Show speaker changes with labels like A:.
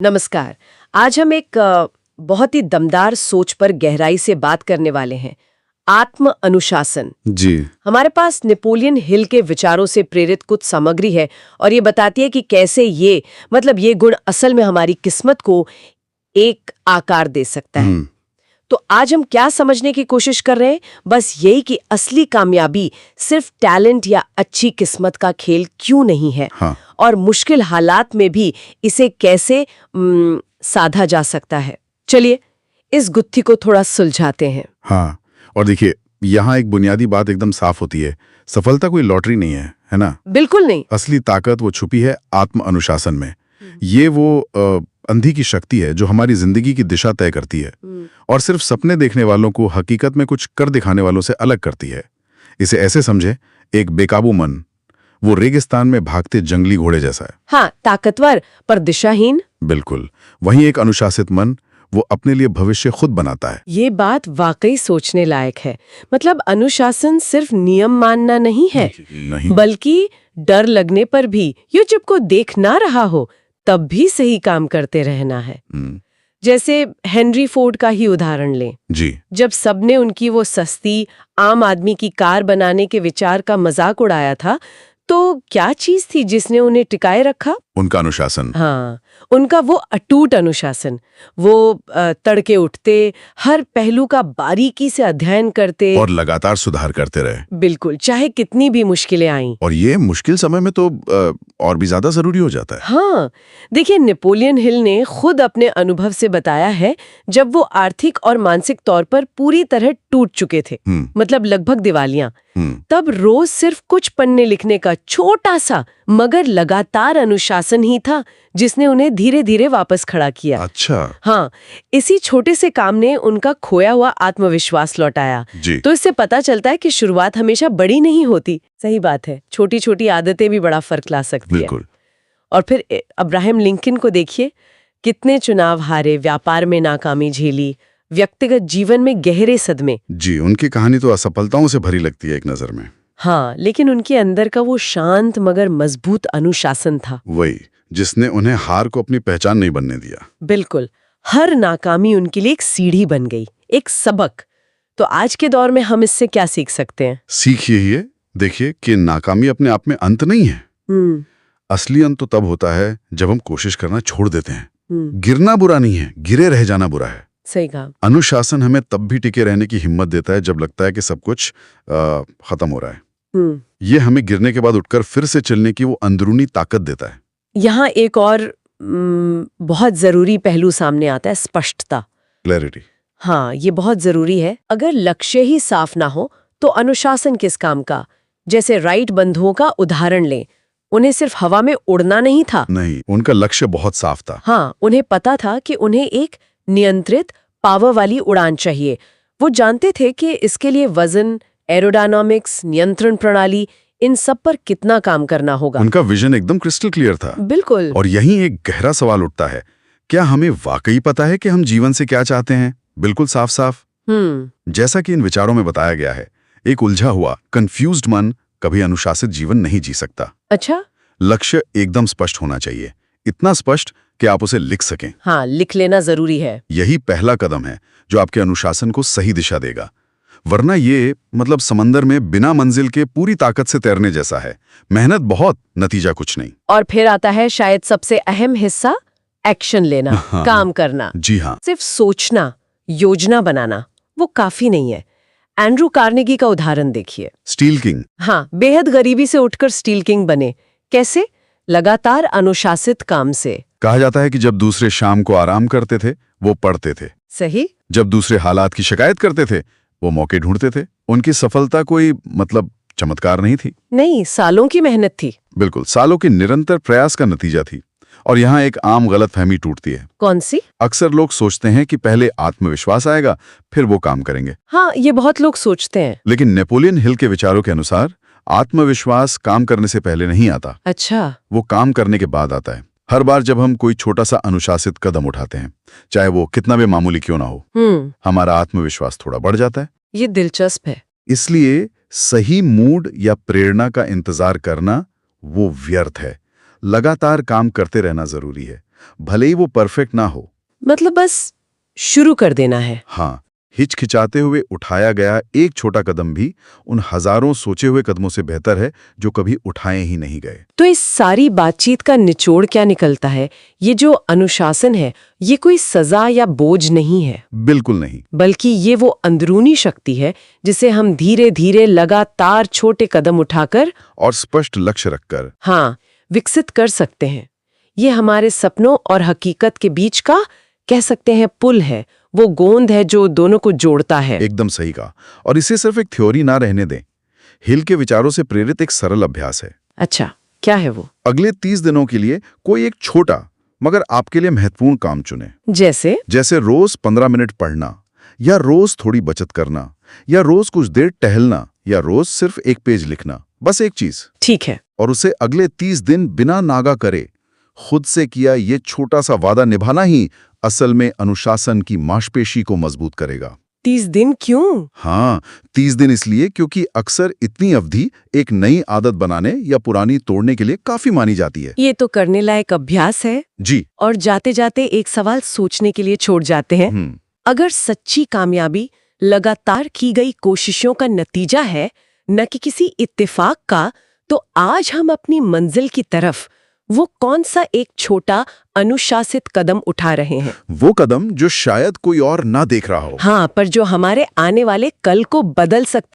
A: नमस्कार। आज हम एक बहुत ही दमदार सोच पर गहराई से बात करने वाले हैं। आत्म अनुशासन।
B: जी।
A: हमारे पास नेपोलियन हिल के विचारों से प्रेरित कुछ सामग्री है और ये बताती है कि कैसे ये गुण असल में हमारी किस्मत को एक आकार दे सकता है। तो आज हम क्या समझने की कोशिश कर रहे हैं? बस यही कि असली कामयाबी सिर्फ टैलेंट या अच्छी किस्मत का खेल क्यों नहीं है।
B: हाँ।
A: और मुश्किल हालात में भी इसे कैसे साधा जा सकता है। चलिए इस गुत्थी को थोड़ा सुलझाते हैं।
B: हाँ, और देखिए यहाँ एक बुनियादी बात एकदम साफ होती है। सफलता कोई लॉटरी नहीं है ना?
A: बिल्कुल नहीं।
B: असली ताकत वो छुपी है आत्म अनुशासन में। ये वो अंधी की शक्ति है जो हमारी जिंदगी की दिशा तय करती है और सिर्फ सपने देखने वालों को हकीकत में कुछ कर दिखाने वालों से अलग करती है। इसे ऐसे समझे, एक बेकाबू मन वो रेगिस्तान में भागते जंगली घोड़े जैसा है।
A: हाँ, ताकतवर पर दिशाहीन।
B: बिल्कुल। वहीं एक अनुशासित मन वो अपने लिए भविष्य खुद बनाता है।
A: ये बात वाकई सोचने लायक है। मतलब अनुशासन सिर्फ नियम मानना नहीं है,
B: नहीं।
A: बल्कि डर लगने पर भी ये जब को देख ना रहा हो तब भी सही काम करते रहना है। जैसे हेनरी फोर्ड का ही उदाहरण लें।
B: जी।
A: जब सबने उनकी वो सस्ती आम आदमी की कार बनाने के विचार का मजाक उड़ाया था, तो क्या चीज थी जिसने उन्हें टिकाए रखा?
B: उनका अनुशासन।
A: हाँ, उनका वो अटूट अनुशासन। वो तड़के उठते, हर पहलू का बारीकी से अध्ययन करते
B: और लगातार सुधार करते रहे।
A: बिल्कुल, चाहे कितनी भी मुश्किलें आईं।
B: और ये मुश्किल समय में तो और भी ज्यादा जरूरी हो जाता है।
A: हाँ, देखिए नेपोलियन हिल ने खुद अपने अनुभव से बताया है, जब वो आर्थिक और मानसिक तौर पर पूरी तरह टूट चुके थे, मतलब लगभग दिवालिया, तब रोज सिर्फ कुछ पन्ने लिखने का छोटा सा मगर लगातार अनुशासन ही था जिसने उन्हें धीरे धीरे वापस खड़ा किया।
B: अच्छा।
A: हाँ, इसी छोटे से काम ने उनका खोया हुआ आत्मविश्वास लौटाया।
B: तो
A: इससे पता चलता है कि शुरुआत हमेशा बड़ी नहीं होती। सही बात है, छोटी छोटी आदतें भी बड़ा फर्क ला सकती है।
B: बिल्कुल।
A: और फिर अब्राहम लिंकन को देखिए, कितने चुनाव हारे, व्यापार में नाकामी झेली, व्यक्तिगत जीवन में गहरे सदमे।
B: जी, उनकी कहानी तो असफलताओं से भरी लगती है एक नजर में।
A: हाँ, लेकिन उनके अंदर का वो शांत मगर मजबूत अनुशासन था,
B: वही जिसने उन्हें हार को अपनी पहचान नहीं बनने दिया।
A: बिल्कुल। हर नाकामी उनके लिए एक सीढ़ी बन गई, एक सबक। तो आज के दौर में हम इससे क्या सीख सकते हैं?
B: सीख यही है, देखिए, कि नाकामी अपने आप में अंत नहीं है। असली अंत तो तब होता है जब हम कोशिश करना छोड़ देते हैं। गिरना बुरा नहीं है, गिरे रह जाना बुरा है।
A: सही कहा।
B: अनुशासन हमें तब भी टिके रहने की हिम्मत देता है जब लगता है कि सब कुछ खत्म हो रहा है। ये हमें गिरने के बाद उठकर फिर से चलने की वो अंदरूनी ताकत देता है।
A: यहाँ एक और बहुत जरूरी पहलू सामने आता है, स्पष्टता,
B: क्लैरिटी।
A: हाँ, ये बहुत जरूरी है। अगर लक्ष्य ही साफ ना हो तो अनुशासन किस काम का? जैसे राइट बंधुओं का उदाहरण लें, उन्हें सिर्फ हवा में उड़ना नहीं था।
B: नहीं, उनका लक्ष्य बहुत साफ था।
A: हाँ, उन्हें पता था कि उन्हें एक नियंत्रित पावर वाली उड़ान चाहिए। वो जानते थे कि इसके लिए वजन, एरोडायनामिक्स, नियंत्रण प्रणाली, इन सब पर कितना काम करना होगा।
B: उनका विजन एकदम क्रिस्टल क्लियर था।
A: बिल्कुल।
B: और यहीं एक गहरा सवाल उठता है, क्या हमें वाकई पता है कि हम जीवन से क्या चाहते हैं? बिल्कुल साफ साफ। जैसा कि इन विचारों में बताया गया है, एक उलझा हुआ कंफ्यूज्ड मन कभी अनुशासित जीवन नहीं जी सकता।
A: अच्छा।
B: लक्ष्य एकदम स्पष्ट होना चाहिए, इतना स्पष्ट कि आप उसे लिख सकें।
A: हाँ, लिख लेना जरूरी है।
B: यही पहला कदम है जो आपके अनुशासन को सही दिशा देगा। वरना ये मतलब समंदर में बिना मंजिल के पूरी ताकत से तैरने जैसा है। मेहनत बहुत, नतीजा कुछ नहीं।
A: और फिर आता है शायद सबसे अहम हिस्सा, एक्शन लेना।
B: हाँ,
A: काम करना।
B: जी हाँ।
A: सिर्फ सोचना, योजना बनाना वो काफी नहीं है। एंड्रू कार्नेगी का उदाहरण देखिए।
B: Steel king.
A: हाँ, बेहद गरीबी से उठकर स्टील किंग बने। कैसे? लगातार अनुशासित काम से।
B: कहा जाता है कि जब दूसरे शाम को आराम करते थे वो पढ़ते थे।
A: सही।
B: जब दूसरे हालात की शिकायत करते थे वो मौके ढूंढते थे। उनकी सफलता कोई मतलब चमत्कार नहीं थी।
A: नहीं, सालों की मेहनत थी।
B: बिल्कुल, सालों के निरंतर प्रयास का नतीजा थी। और यहाँ एक आम गलतफहमी टूटती है।
A: कौन सी?
B: अक्सर लोग सोचते हैं कि पहले आत्मविश्वास आएगा फिर वो काम करेंगे।
A: हाँ, ये बहुत लोग सोचते हैं।
B: लेकिन नेपोलियन हिल के विचारों के अनुसार आत्मविश्वास काम करने से पहले नहीं आता।
A: अच्छा।
B: वो काम करने के बाद आता है। हर बार जब हम कोई छोटा सा अनुशासित कदम उठाते हैं, चाहे वो कितना भी मामूली क्यों ना हो, हमारा आत्मविश्वास थोड़ा बढ़ जाता है।
A: ये दिलचस्प है।
B: इसलिए सही मूड या प्रेरणा का इंतजार करना वो व्यर्थ है। लगातार काम करते रहना जरूरी है। भले ही वो परफेक्ट ना हो।
A: मतलब बस शुरू कर देना है।
B: हाँ, हिचकिचाते हुए उठाया गया एक छोटा कदम भी उन हजारों सोचे हुए कदमों से बेहतर है जो कभी उठाए ही नहीं गए।
A: तो इस सारी बातचीत का निचोड़ क्या निकलता है? ये जो अनुशासन है, ये कोई सजा या बोझ नहीं है,
B: बिल्कुल नहीं।
A: बल्कि ये वो अंदरूनी शक्ति है जिसे हम धीरे धीरे लगातार छोटे कदम उठाकर
B: और स्पष्ट लक्ष्य रखकर
A: हाँ विकसित कर सकते हैं। ये हमारे सपनों और हकीकत के बीच का कह सकते हैं पुल है, वो गोंद है जो दोनों को जोड़ता है।
B: एकदम सही कहा। और इसे सिर्फ एक थ्योरी ना रहने दें। हिल के विचारों से प्रेरित एक सरल अभ्यास है।
A: अच्छा, क्या है वो?
B: अगले 30 दिनों के लिए कोई एक छोटा मगर आपके लिए महत्वपूर्ण काम चुने। जैसे रोज 15 मिनट पढ़ना, या रोज थोड़ी बचत करना, या रोज कुछ देर टहलना, या रोज सिर्फ एक पेज लिखना। बस एक चीज।
A: ठीक है।
B: और उसे अगले 30 दिन बिना नागा करे खुद से किया ये छोटा सा वादा निभाना ही असल में अनुशासन की मांसपेशी को मजबूत करेगा।
A: 30 दिन क्यों?
B: हाँ, 30 दिन इसलिए क्योंकि अक्सर इतनी अवधि एक नई आदत बनाने या पुरानी तोड़ने के लिए काफी मानी जाती है।
A: ये तो करने लायक अभ्यास है।
B: जी।
A: और जाते जाते एक सवाल सोचने के लिए छोड़ जाते हैं। अगर सच्ची कामयाबी लगातार की गई कोशिशों का नतीजा है, न कि किसी इत्तेफाक का, तो आज हम अपनी मंजिल की तरफ वो कौन सा एक छोटा अनुशासित कदम उठा रहे हैं?
B: वो कदम जो शायद कोई और ना देख रहा हो।
A: हाँ, पर जो हमारे आने वाले कल को बदल सकता